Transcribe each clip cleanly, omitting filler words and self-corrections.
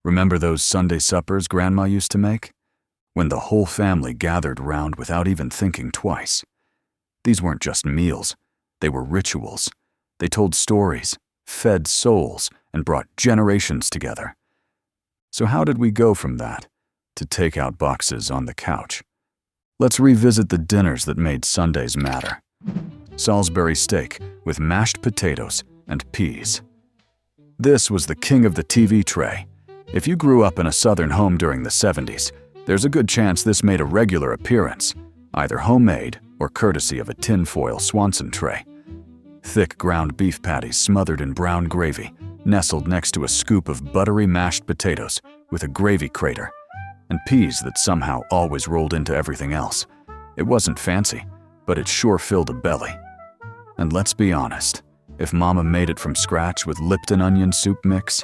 Remember those Sunday suppers Grandma used to make? When the whole family gathered round without even thinking twice. These weren't just meals, they were rituals. They told stories, fed souls, and brought generations together. So how did we go from that to takeout boxes on the couch? Let's revisit the dinners that made Sundays matter. Salisbury steak with mashed potatoes and peas. This was the king of the TV tray. If you grew up in a southern home during the 70s, there's a good chance this made a regular appearance, either homemade or courtesy of a tinfoil Swanson tray. Thick ground beef patties smothered in brown gravy, nestled next to a scoop of buttery mashed potatoes with a gravy crater, and peas that somehow always rolled into everything else. It wasn't fancy, but it sure filled a belly. And let's be honest, if Mama made it from scratch with Lipton onion soup mix,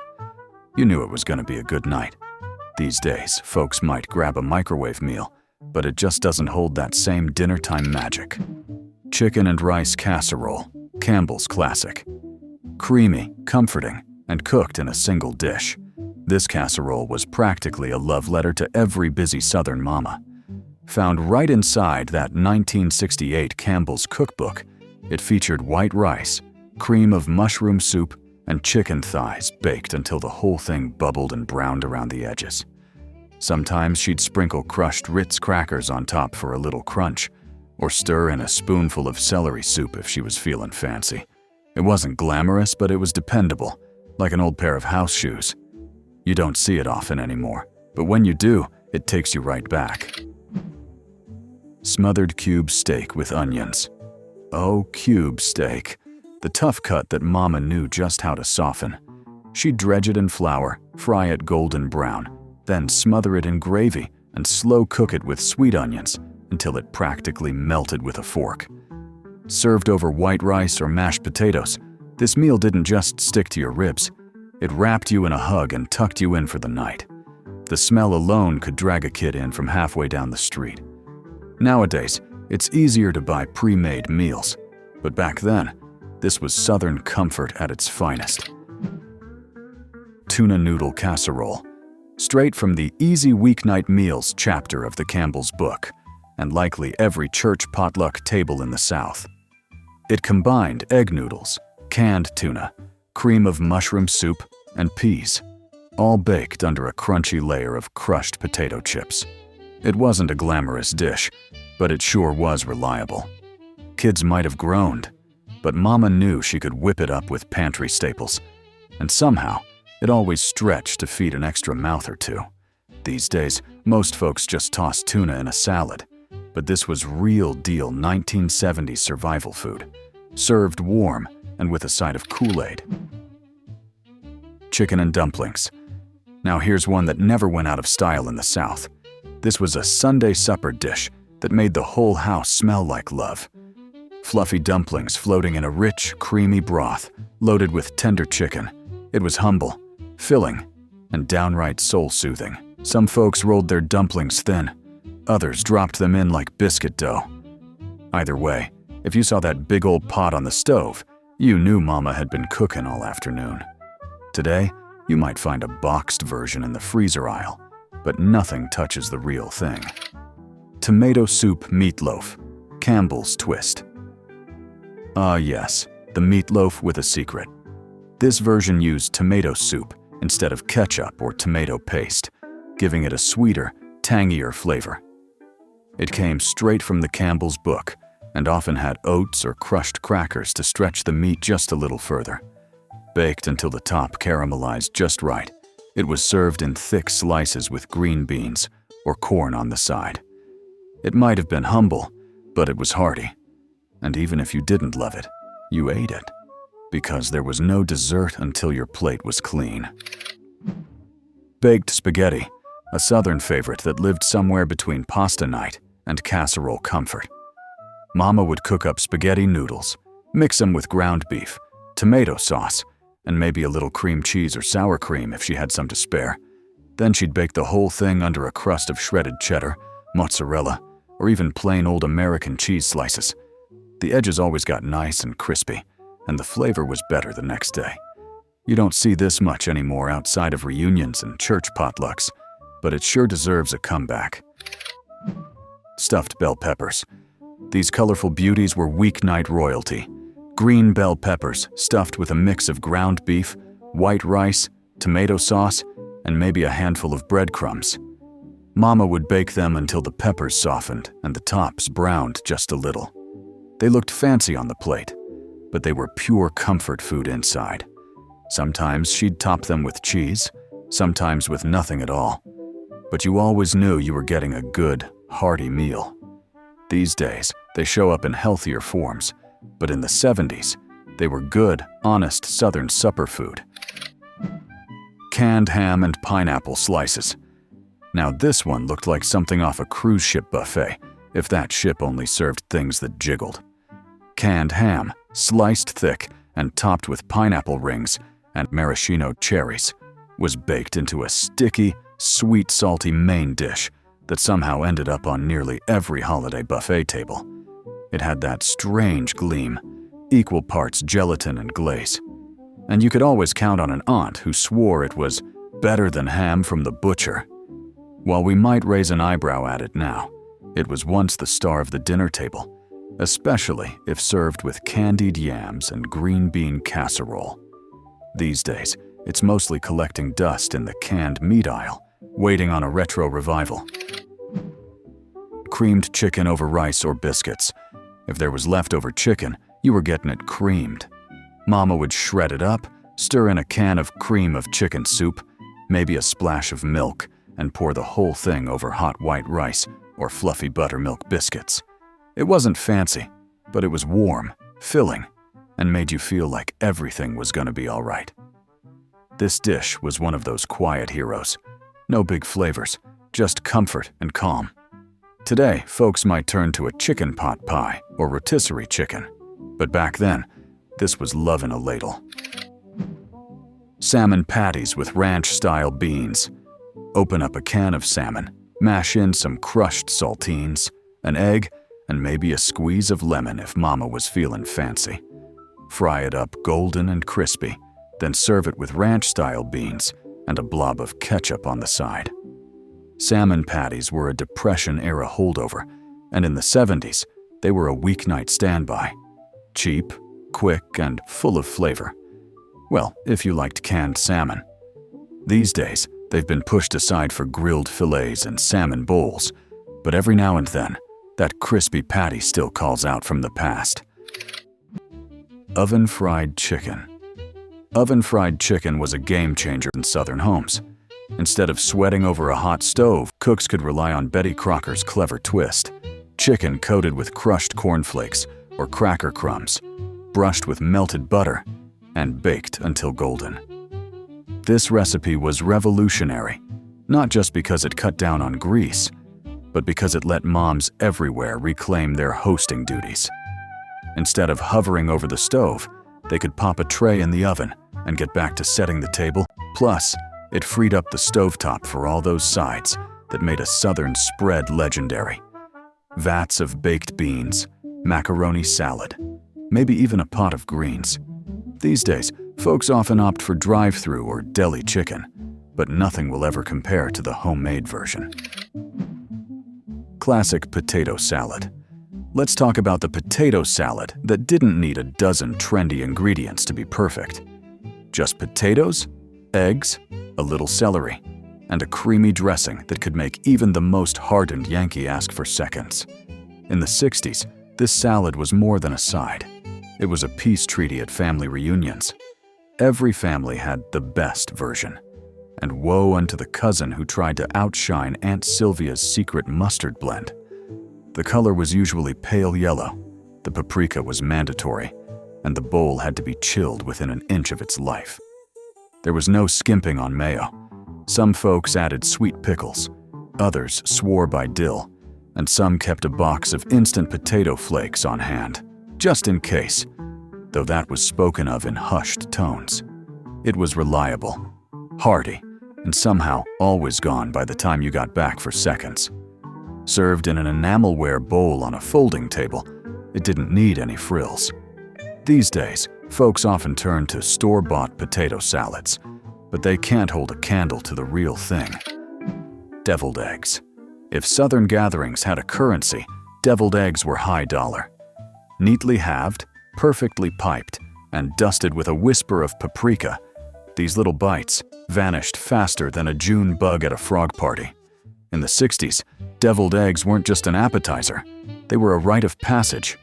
you knew it was going to be a good night. These days, folks might grab a microwave meal, but it just doesn't hold that same dinner-time magic. Chicken and rice casserole, Campbell's classic. Creamy, comforting, and cooked in a single dish. This casserole was practically a love letter to every busy Southern mama. Found right inside that 1968 Campbell's cookbook, it featured white rice, cream of mushroom soup, and chicken thighs baked until the whole thing bubbled and browned around the edges. Sometimes she'd sprinkle crushed Ritz crackers on top for a little crunch, or stir in a spoonful of celery soup if she was feeling fancy. It wasn't glamorous, but it was dependable, like an old pair of house shoes. You don't see it often anymore, but when you do, it takes you right back. Smothered cube steak with onions. Oh, cube steak. The tough cut that Mama knew just how to soften. She'd dredge it in flour, fry it golden brown, then smother it in gravy and slow cook it with sweet onions until it practically melted with a fork. Served over white rice or mashed potatoes, this meal didn't just stick to your ribs. It wrapped you in a hug and tucked you in for the night. The smell alone could drag a kid in from halfway down the street. Nowadays, it's easier to buy pre-made meals, but back then, this was Southern comfort at its finest. Tuna noodle casserole. Straight from the Easy Weeknight Meals chapter of the Campbell's book, and likely every church potluck table in the South. It combined egg noodles, canned tuna, cream of mushroom soup, and peas, all baked under a crunchy layer of crushed potato chips. It wasn't a glamorous dish, but it sure was reliable. Kids might have groaned, but Mama knew she could whip it up with pantry staples, and somehow, it always stretched to feed an extra mouth or two. These days, most folks just toss tuna in a salad, but this was real deal 1970s survival food, served warm and with a side of Kool-Aid. Chicken and dumplings. Now here's one that never went out of style in the South. This was a Sunday supper dish that made the whole house smell like love. Fluffy dumplings floating in a rich, creamy broth, loaded with tender chicken. It was humble, filling, and downright soul-soothing. Some folks rolled their dumplings thin. Others dropped them in like biscuit dough. Either way, if you saw that big old pot on the stove, you knew Mama had been cooking all afternoon. Today, you might find a boxed version in the freezer aisle, but nothing touches the real thing. Tomato soup meatloaf, Campbell's twist. Ah yes, the meatloaf with a secret. This version used tomato soup instead of ketchup or tomato paste, giving it a sweeter, tangier flavor. It came straight from the Campbell's book and often had oats or crushed crackers to stretch the meat just a little further. Baked until the top caramelized just right, it was served in thick slices with green beans or corn on the side. It might have been humble, but it was hearty. And even if you didn't love it, you ate it, because there was no dessert until your plate was clean. Baked spaghetti, a Southern favorite that lived somewhere between pasta night and casserole comfort. Mama would cook up spaghetti noodles, mix them with ground beef, tomato sauce, and maybe a little cream cheese or sour cream if she had some to spare. Then she'd bake the whole thing under a crust of shredded cheddar, mozzarella, or even plain old American cheese slices. The edges always got nice and crispy, and the flavor was better the next day. You don't see this much anymore outside of reunions and church potlucks, but it sure deserves a comeback. Stuffed bell peppers. These colorful beauties were weeknight royalty. Green bell peppers stuffed with a mix of ground beef, white rice, tomato sauce, and maybe a handful of breadcrumbs. Mama would bake them until the peppers softened and the tops browned just a little. They looked fancy on the plate, but they were pure comfort food inside. Sometimes she'd top them with cheese, sometimes with nothing at all. But you always knew you were getting a good, hearty meal. These days, they show up in healthier forms, but in the 70s, they were good, honest Southern supper food. Canned ham and pineapple slices. Now this one looked like something off a cruise ship buffet, if that ship only served things that jiggled. Canned ham, sliced thick and topped with pineapple rings and maraschino cherries, was baked into a sticky, sweet, salty main dish that somehow ended up on nearly every holiday buffet table. It had that strange gleam, equal parts gelatin and glaze. And you could always count on an aunt who swore it was better than ham from the butcher. While we might raise an eyebrow at it now, it was once the star of the dinner table, especially if served with candied yams and green bean casserole. These days, it's mostly collecting dust in the canned meat aisle, waiting on a retro revival. Creamed chicken over rice or biscuits. If there was leftover chicken, you were getting it creamed. Mama would shred it up, stir in a can of cream of chicken soup, maybe a splash of milk, and pour the whole thing over hot white rice or fluffy buttermilk biscuits. It wasn't fancy, but it was warm, filling, and made you feel like everything was gonna be all right. This dish was one of those quiet heroes. No big flavors, just comfort and calm. Today, folks might turn to a chicken pot pie or rotisserie chicken, but back then, this was love in a ladle. Salmon patties with ranch-style beans. Open up a can of salmon, mash in some crushed saltines, an egg, and maybe a squeeze of lemon if Mama was feeling fancy. Fry it up golden and crispy, then serve it with ranch-style beans and a blob of ketchup on the side. Salmon patties were a Depression-era holdover, and in the 70s, they were a weeknight standby. Cheap, quick, and full of flavor. Well, if you liked canned salmon. These days, they've been pushed aside for grilled fillets and salmon bowls, but every now and then, that crispy patty still calls out from the past. Oven-fried chicken. Oven-fried chicken was a game-changer in Southern homes. Instead of sweating over a hot stove, cooks could rely on Betty Crocker's clever twist. Chicken coated with crushed cornflakes or cracker crumbs, brushed with melted butter, and baked until golden. This recipe was revolutionary, not just because it cut down on grease, but because it let moms everywhere reclaim their hosting duties. Instead of hovering over the stove, they could pop a tray in the oven and get back to setting the table. Plus, it freed up the stovetop for all those sides that made a Southern spread legendary. Vats of baked beans, macaroni salad, maybe even a pot of greens. These days, folks often opt for drive-through or deli chicken, but nothing will ever compare to the homemade version. Classic potato salad. Let's talk about the potato salad that didn't need a dozen trendy ingredients to be perfect. Just potatoes, eggs, a little celery, and a creamy dressing that could make even the most hardened Yankee ask for seconds. In the 60s, this salad was more than a side. It was a peace treaty at family reunions. Every family had the best version. And woe unto the cousin who tried to outshine Aunt Sylvia's secret mustard blend. The color was usually pale yellow, the paprika was mandatory, and the bowl had to be chilled within an inch of its life. There was no skimping on mayo. Some folks added sweet pickles, others swore by dill, and some kept a box of instant potato flakes on hand, just in case, though that was spoken of in hushed tones. It was reliable, hearty, and somehow always gone by the time you got back for seconds. Served in an enamelware bowl on a folding table, it didn't need any frills. These days, Folks often turn to store-bought potato salads, but they can't hold a candle to the real thing. Deviled eggs. If Southern gatherings had a currency, deviled eggs were high dollar. Neatly halved, perfectly piped, and dusted with a whisper of paprika, these little bites vanished faster than a June bug at a frog party. In the 60s, deviled eggs weren't just an appetizer. They were a rite of passage.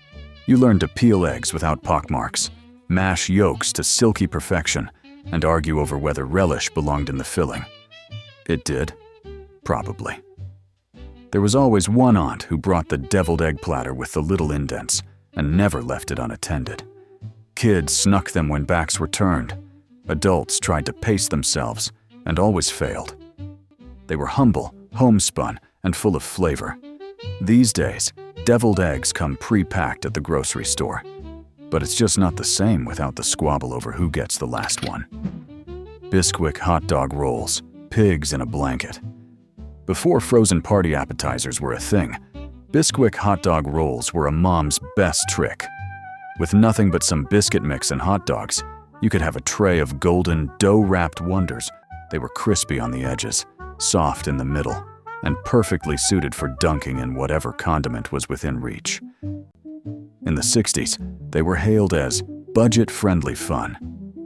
You learned to peel eggs without pockmarks, mash yolks to silky perfection, and argue over whether relish belonged in the filling. It did. Probably. There was always one aunt who brought the deviled egg platter with the little indents and never left it unattended. Kids snuck them when backs were turned. Adults tried to pace themselves and always failed. They were humble, homespun, and full of flavor. These days, deviled eggs come pre-packed at the grocery store. But it's just not the same without the squabble over who gets the last one. Bisquick hot dog rolls, pigs in a blanket. Before frozen party appetizers were a thing, Bisquick hot dog rolls were a mom's best trick. With nothing but some biscuit mix and hot dogs, you could have a tray of golden, dough-wrapped wonders. They were crispy on the edges, soft in the middle, and perfectly suited for dunking in whatever condiment was within reach. In the 60s, they were hailed as budget-friendly fun,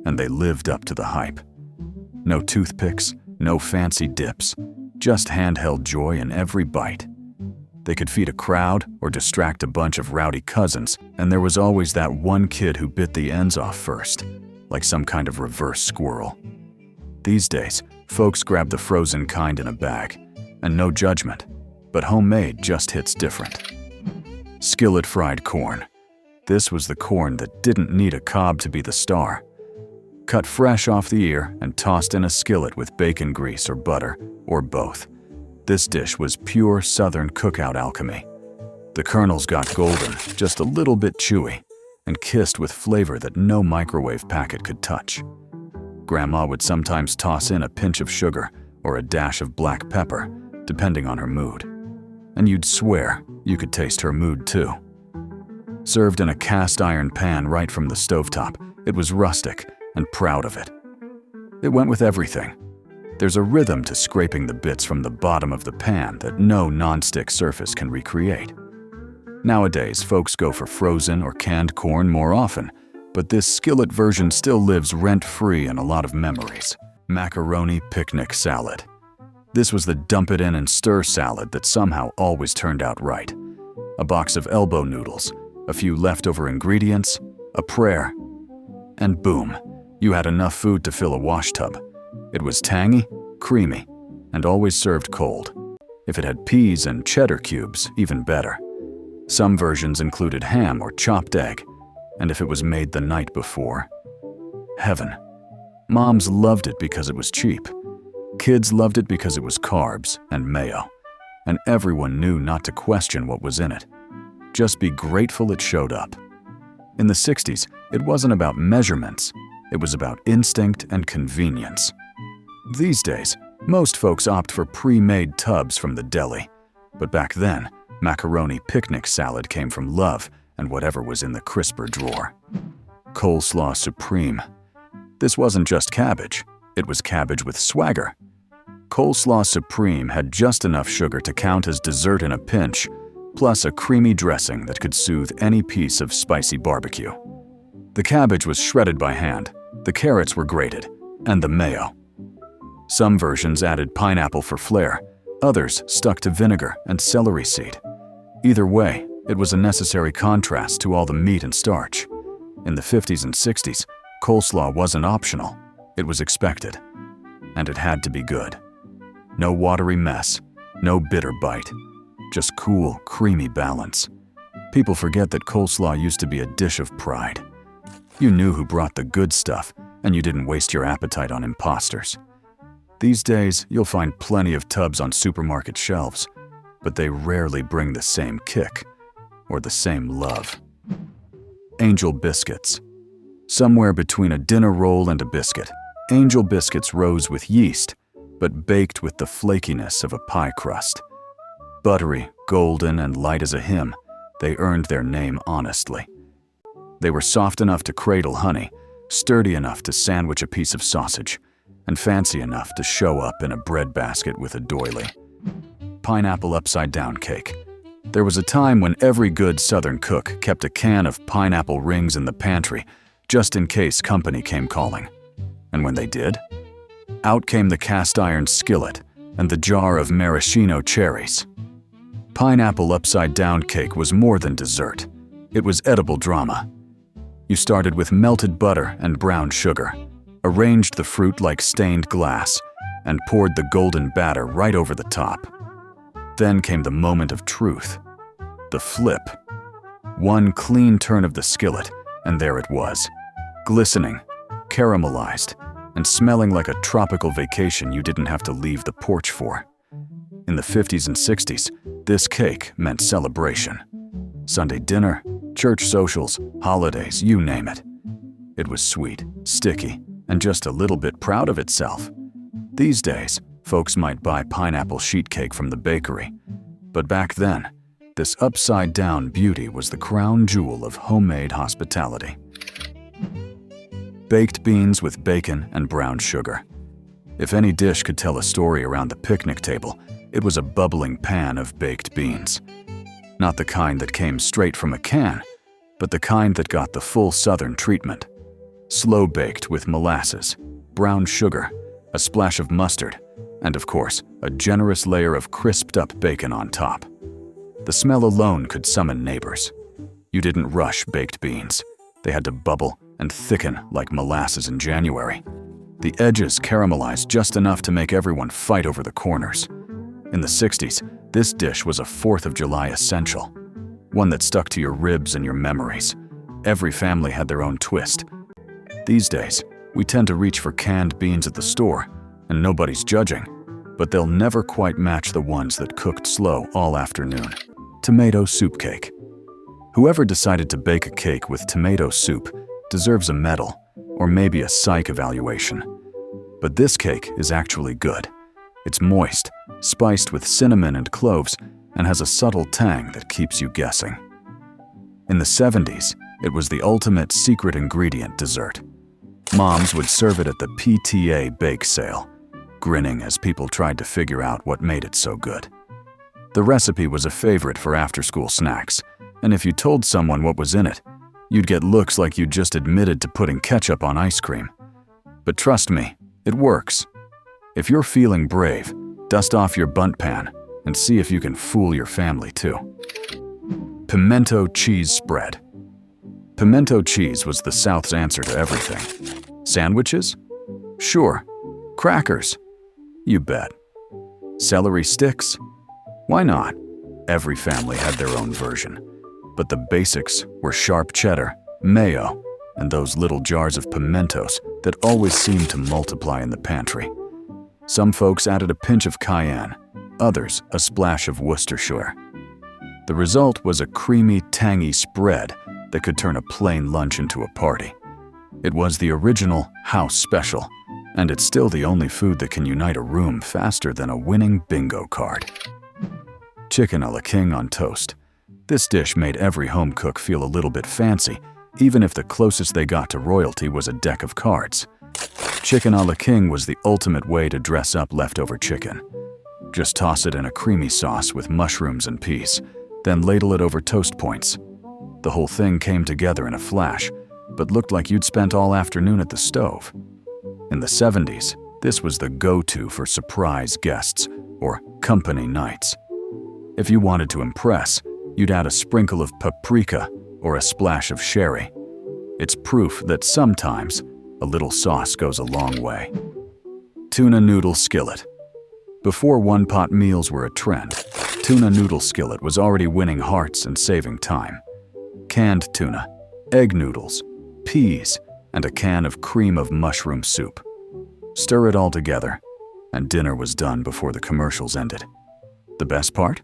and they lived up to the hype. No toothpicks, no fancy dips, just handheld joy in every bite. They could feed a crowd or distract a bunch of rowdy cousins, and there was always that one kid who bit the ends off first, like some kind of reverse squirrel. These days, folks grab the frozen kind in a bag, and no judgment, but homemade just hits different. Skillet fried corn. This was the corn that didn't need a cob to be the star. Cut fresh off the ear and tossed in a skillet with bacon grease or butter, or both. This dish was pure Southern cookout alchemy. The kernels got golden, just a little bit chewy, and kissed with flavor that no microwave packet could touch. Grandma would sometimes toss in a pinch of sugar or a dash of black pepper, depending on her mood. And you'd swear you could taste her mood too. Served in a cast iron pan right from the stovetop, it was rustic and proud of it. It went with everything. There's a rhythm to scraping the bits from the bottom of the pan that no nonstick surface can recreate. Nowadays, folks go for frozen or canned corn more often, but this skillet version still lives rent-free in a lot of memories. Macaroni picnic salad. This was the dump it in and stir salad that somehow always turned out right. A box of elbow noodles, a few leftover ingredients, a prayer, and boom, you had enough food to fill a wash tub. It was tangy, creamy, and always served cold. If it had peas and cheddar cubes, even better. Some versions included ham or chopped egg, and if it was made the night before, heaven. Moms loved it because it was cheap. Kids loved it because it was carbs and mayo, and everyone knew not to question what was in it. Just be grateful it showed up. In the 60s, it wasn't about measurements, it was about instinct and convenience. These days, most folks opt for pre-made tubs from the deli, but back then, macaroni picnic salad came from love and whatever was in the crisper drawer. Coleslaw supreme. This wasn't just cabbage, it was cabbage with swagger. Coleslaw supreme had just enough sugar to count as dessert in a pinch, plus a creamy dressing that could soothe any piece of spicy barbecue. The cabbage was shredded by hand, the carrots were grated, and the mayo. Some versions added pineapple for flair, others stuck to vinegar and celery seed. Either way, it was a necessary contrast to all the meat and starch. In the 50s and 60s, coleslaw wasn't optional, it was expected. And it had to be good. No watery mess, no bitter bite, just cool, creamy balance. People forget that coleslaw used to be a dish of pride. You knew who brought the good stuff, and you didn't waste your appetite on imposters. These days, you'll find plenty of tubs on supermarket shelves, but they rarely bring the same kick or the same love. Angel biscuits. Somewhere between a dinner roll and a biscuit, Angel biscuits rose with yeast, but baked with the flakiness of a pie crust. Buttery, golden, and light as a hymn, they earned their name honestly. They were soft enough to cradle honey, sturdy enough to sandwich a piece of sausage, and fancy enough to show up in a breadbasket with a doily. Pineapple upside-down cake. There was a time when every good Southern cook kept a can of pineapple rings in the pantry just in case company came calling. And when they did, out came the cast-iron skillet and the jar of maraschino cherries. Pineapple upside-down cake was more than dessert. It was edible drama. You started with melted butter and brown sugar, arranged the fruit like stained glass, and poured the golden batter right over the top. Then came the moment of truth. The flip. One clean turn of the skillet, and there it was. Glistening, caramelized, and smelling like a tropical vacation you didn't have to leave the porch for. In the 50s and 60s, this cake meant celebration. Sunday dinner, church socials, holidays, you name it. It was sweet, sticky, and just a little bit proud of itself. These days, folks might buy pineapple sheet cake from the bakery. But back then, this upside-down beauty was the crown jewel of homemade hospitality. Baked beans with bacon and brown sugar. If any dish could tell a story around the picnic table, it was a bubbling pan of baked beans. Not the kind that came straight from a can, but the kind that got the full Southern treatment. Slow-baked with molasses, brown sugar, a splash of mustard, and of course, a generous layer of crisped-up bacon on top. The smell alone could summon neighbors. You didn't rush baked beans. They had to bubble and thicken like molasses in January. The edges caramelized just enough to make everyone fight over the corners. In the 60s, this dish was a 4th of July essential, one that stuck to your ribs and your memories. Every family had their own twist. These days, we tend to reach for canned beans at the store, and nobody's judging, but they'll never quite match the ones that cooked slow all afternoon. Tomato soup cake. Whoever decided to bake a cake with tomato soup deserves a medal, or maybe a psych evaluation. But this cake is actually good. It's moist, spiced with cinnamon and cloves, and has a subtle tang that keeps you guessing. In the 70s, it was the ultimate secret ingredient dessert. Moms would serve it at the PTA bake sale, grinning as people tried to figure out what made it so good. The recipe was a favorite for after-school snacks, and if you told someone what was in it, you'd get looks like you'd just admitted to putting ketchup on ice cream. But trust me, it works. If you're feeling brave, dust off your bundt pan and see if you can fool your family too. Pimento cheese spread. Pimento cheese was the South's answer to everything. Sandwiches? Sure. Crackers? You bet. Celery sticks? Why not? Every family had their own version. But the basics were sharp cheddar, mayo, and those little jars of pimentos that always seemed to multiply in the pantry. Some folks added a pinch of cayenne, others a splash of Worcestershire. The result was a creamy, tangy spread that could turn a plain lunch into a party. It was the original house special, and it's still the only food that can unite a room faster than a winning bingo card. Chicken a la king on toast. This dish made every home cook feel a little bit fancy, even if the closest they got to royalty was a deck of cards. Chicken a la king was the ultimate way to dress up leftover chicken. Just toss it in a creamy sauce with mushrooms and peas, then ladle it over toast points. The whole thing came together in a flash, but looked like you'd spent all afternoon at the stove. In the 70s, this was the go-to for surprise guests or company nights. If you wanted to impress, you'd add a sprinkle of paprika or a splash of sherry. It's proof that sometimes a little sauce goes a long way. Tuna noodle skillet. Before one-pot meals were a trend, tuna noodle skillet was already winning hearts and saving time. Canned tuna, egg noodles, peas, and a can of cream of mushroom soup. Stir it all together, and dinner was done before the commercials ended. The best part?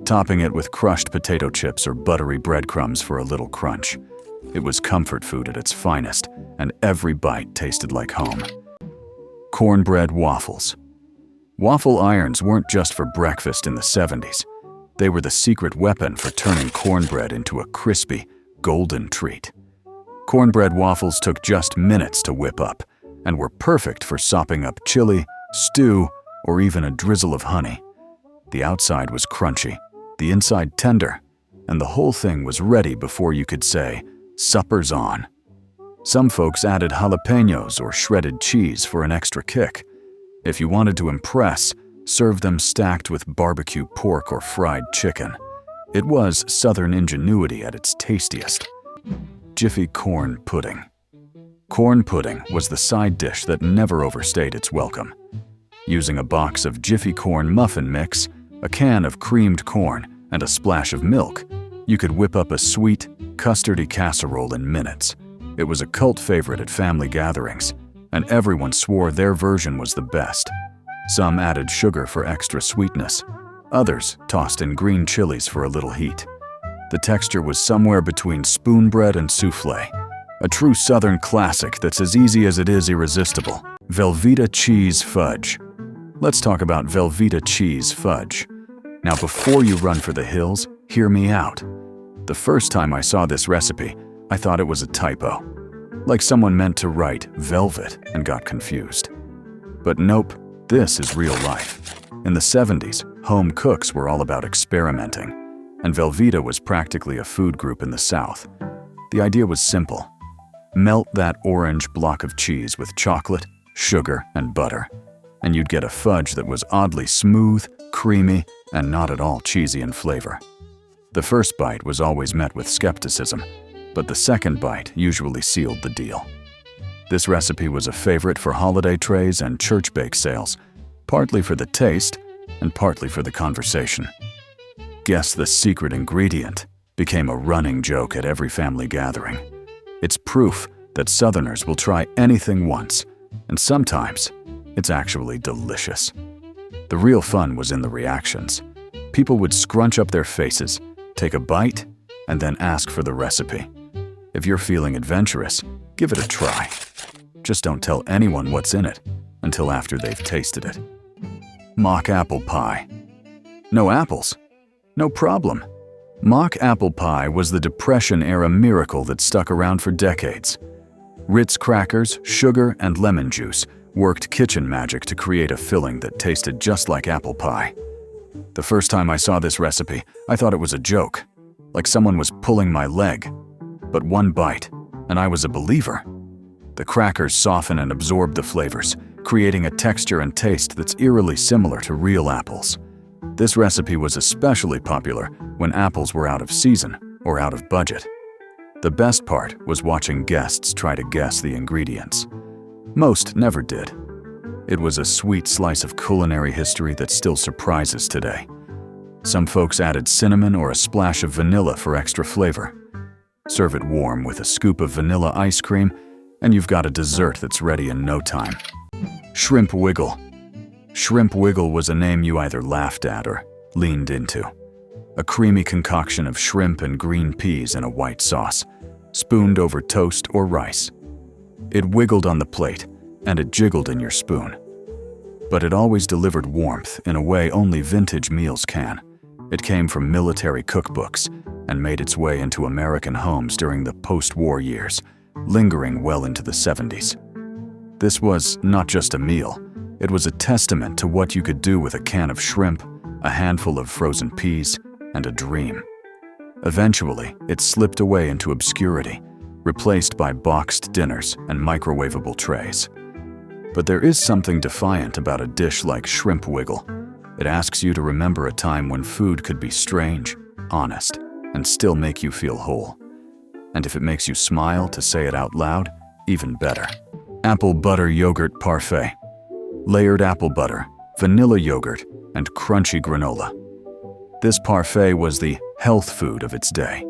Topping it with crushed potato chips or buttery breadcrumbs for a little crunch. It was comfort food at its finest, and every bite tasted like home. Cornbread waffles. Waffle irons weren't just for breakfast in the 70s. They were the secret weapon for turning cornbread into a crispy, golden treat. Cornbread waffles took just minutes to whip up and were perfect for sopping up chili, stew, or even a drizzle of honey. The outside was crunchy, the inside tender, and the whole thing was ready before you could say, "Supper's on." Some folks added jalapenos or shredded cheese for an extra kick. If you wanted to impress, serve them stacked with barbecue pork or fried chicken. It was Southern ingenuity at its tastiest. Jiffy corn pudding. Corn pudding was the side dish that never overstayed its welcome. Using a box of Jiffy corn muffin mix, a can of creamed corn, and a splash of milk, you could whip up a sweet, custardy casserole in minutes. It was a cult favorite at family gatherings, and everyone swore their version was the best. Some added sugar for extra sweetness. Others tossed in green chilies for a little heat. The texture was somewhere between spoon bread and soufflé. A true Southern classic that's as easy as it is irresistible. Velveeta cheese fudge. Let's talk about Velveeta cheese fudge. Now before you run for the hills, hear me out. The first time I saw this recipe, I thought it was a typo. Like someone meant to write velvet and got confused. But nope, this is real life. In the 70s, home cooks were all about experimenting, and Velveeta was practically a food group in the South. The idea was simple. Melt that orange block of cheese with chocolate, sugar, and butter, and you'd get a fudge that was oddly smooth, creamy, and not at all cheesy in flavor. The first bite was always met with skepticism, but the second bite usually sealed the deal. This recipe was a favorite for holiday trays and church bake sales, partly for the taste and partly for the conversation. Guess the secret ingredient became a running joke at every family gathering. It's proof that Southerners will try anything once, and sometimes it's actually delicious. The real fun was in the reactions. People would scrunch up their faces, take a bite, and then ask for the recipe. If you're feeling adventurous, give it a try. Just don't tell anyone what's in it until after they've tasted it. Mock apple pie. No apples? No problem. Mock apple pie was the Depression-era miracle that stuck around for decades. Ritz crackers, sugar, and lemon juice worked kitchen magic to create a filling that tasted just like apple pie. The first time I saw this recipe, I thought it was a joke, like someone was pulling my leg. But one bite, and I was a believer. The crackers soften and absorb the flavors, creating a texture and taste that's eerily similar to real apples. This recipe was especially popular when apples were out of season or out of budget. The best part was watching guests try to guess the ingredients. Most never did. It was a sweet slice of culinary history that still surprises today. Some folks added cinnamon or a splash of vanilla for extra flavor. Serve it warm with a scoop of vanilla ice cream, and you've got a dessert that's ready in no time. Shrimp wiggle. Shrimp wiggle was a name you either laughed at or leaned into. A creamy concoction of shrimp and green peas in a white sauce, spooned over toast or rice. It wiggled on the plate, and it jiggled in your spoon. But it always delivered warmth in a way only vintage meals can. It came from military cookbooks and made its way into American homes during the post-war years, lingering well into the 70s. This was not just a meal. It was a testament to what you could do with a can of shrimp, a handful of frozen peas, and a dream. Eventually, it slipped away into obscurity, replaced by boxed dinners and microwavable trays. But there is something defiant about a dish like shrimp wiggle. It asks you to remember a time when food could be strange, honest, and still make you feel whole. And if it makes you smile to say it out loud, even better. Apple butter yogurt parfait. Layered apple butter, vanilla yogurt, and crunchy granola. This parfait was the health food of its day.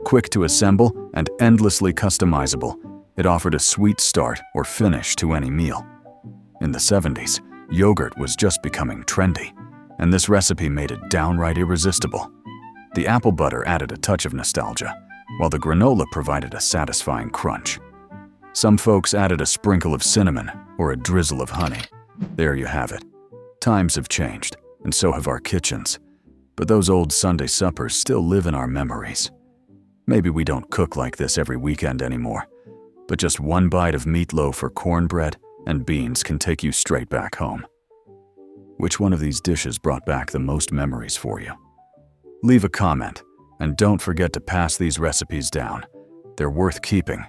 Quick to assemble and endlessly customizable, it offered a sweet start or finish to any meal. In the 70s, yogurt was just becoming trendy, and this recipe made it downright irresistible. The apple butter added a touch of nostalgia, while the granola provided a satisfying crunch. Some folks added a sprinkle of cinnamon or a drizzle of honey. There you have it. Times have changed, and so have our kitchens. But those old Sunday suppers still live in our memories. Maybe we don't cook like this every weekend anymore, but just one bite of meatloaf or cornbread and beans can take you straight back home. Which one of these dishes brought back the most memories for you? Leave a comment, and don't forget to pass these recipes down. They're worth keeping